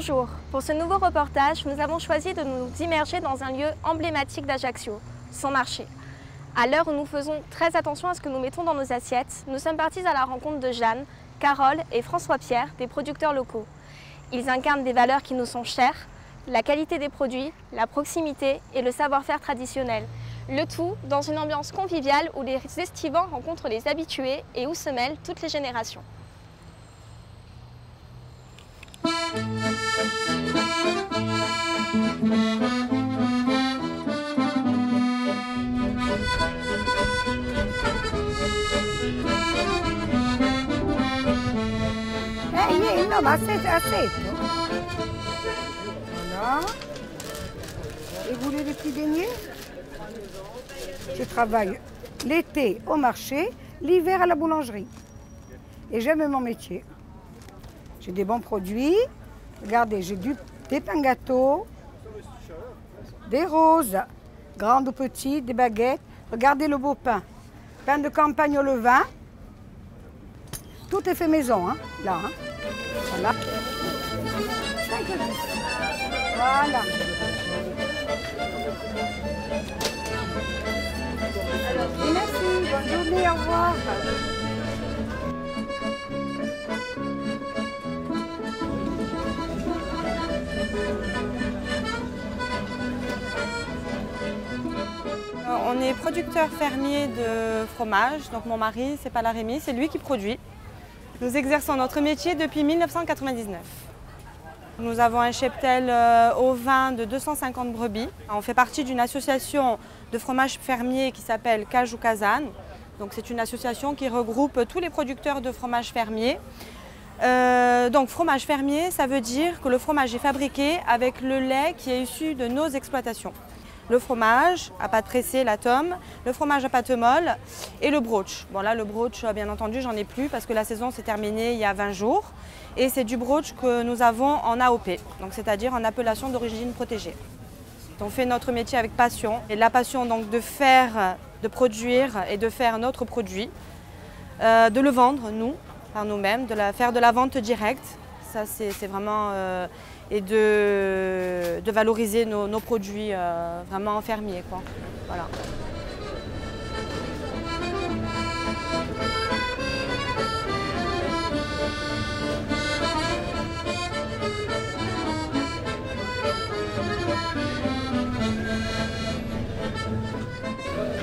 Bonjour, pour ce nouveau reportage, nous avons choisi de nous immerger dans un lieu emblématique d'Ajaccio, son marché. À l'heure où nous faisons très attention à ce que nous mettons dans nos assiettes, nous sommes partis à la rencontre de Jeanne, Carole et François-Pierre, des producteurs locaux. Ils incarnent des valeurs qui nous sont chères, la qualité des produits, la proximité et le savoir-faire traditionnel. Le tout dans une ambiance conviviale où les estivants rencontrent les habitués et où se mêlent toutes les générations. No, ma assez. Voilà. Et vous voulez des petits beignets? Je travaille l'été au marché, l'hiver à la boulangerie. Et j'aime mon métier. J'ai des bons produits. Regardez, j'ai des pains gâteaux, des roses, grandes ou petites, des baguettes. Regardez le beau pain. Pain de campagne au levain. Tout est fait maison, hein, là. Hein. Voilà. 5 €. Voilà. Et merci, bonne journée, au revoir. On est producteur fermier de fromage, donc mon mari, c'est pas la Rémy, c'est lui qui produit. Nous exerçons notre métier depuis 1999. Nous avons un cheptel ovin de 250 brebis. On fait partie d'une association de fromage fermier qui s'appelle Cajou Kazan. Donc c'est une association qui regroupe tous les producteurs de fromage fermier. Donc fromage fermier, ça veut dire que le fromage est fabriqué avec le lait qui est issu de nos exploitations. Le fromage à pâte pressée, la tome, le fromage à pâte molle et le broach. Bon là le broach, bien entendu, j'en ai plus parce que la saison s'est terminée il y a 20 jours. Et c'est du broach que nous avons en AOP, donc c'est-à-dire en appellation d'origine protégée. On fait notre métier avec passion. Et la passion donc de faire, de produire et de faire notre produit, de le vendre nous, par nous-mêmes, faire de la vente directe. Ça c'est vraiment... et de valoriser nos produits vraiment fermiers, quoi. Voilà.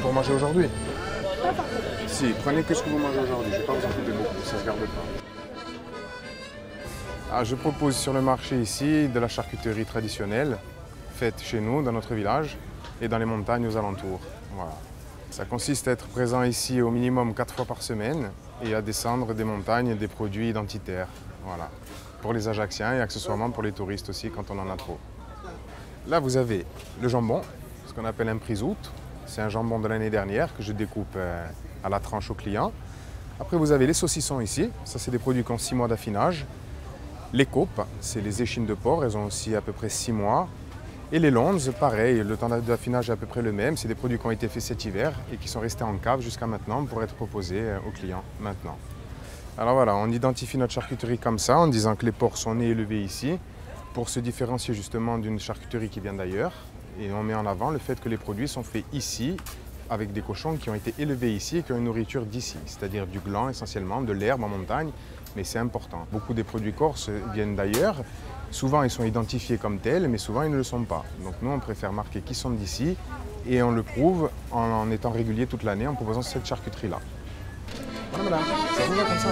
Pour manger aujourd'hui? Si, prenez que ce que vous mangez aujourd'hui, je ne vais pas vous en couper beaucoup, ça ne se garde pas. Je propose sur le marché ici de la charcuterie traditionnelle, faite chez nous, dans notre village, et dans les montagnes aux alentours. Voilà. Ça consiste à être présent ici au minimum 4 fois par semaine et à descendre des montagnes des produits identitaires. Voilà. Pour les Ajacciens et accessoirement pour les touristes aussi quand on en a trop. Là vous avez le jambon, ce qu'on appelle un prisout. C'est un jambon de l'année dernière que je découpe à la tranche au client. Après vous avez les saucissons ici, ça c'est des produits qui ont 6 mois d'affinage. Les coupes, c'est les échines de porc, elles ont aussi à peu près 6 mois. Et les londes, pareil, le temps d'affinage est à peu près le même. C'est des produits qui ont été faits cet hiver et qui sont restés en cave jusqu'à maintenant pour être proposés aux clients maintenant. Alors voilà, on identifie notre charcuterie comme ça en disant que les porcs sont nés et élevés ici pour se différencier justement d'une charcuterie qui vient d'ailleurs. Et on met en avant le fait que les produits sont faits ici avec des cochons qui ont été élevés ici et qui ont une nourriture d'ici, c'est-à-dire du gland essentiellement, de l'herbe en montagne. Mais c'est important. Beaucoup des produits corses viennent d'ailleurs. Souvent, ils sont identifiés comme tels, mais souvent, ils ne le sont pas. Donc nous, on préfère marquer qu'ils sont d'ici et on le prouve en étant régulier toute l'année en proposant cette charcuterie-là. Voilà, madame. Ça vous va comme ça?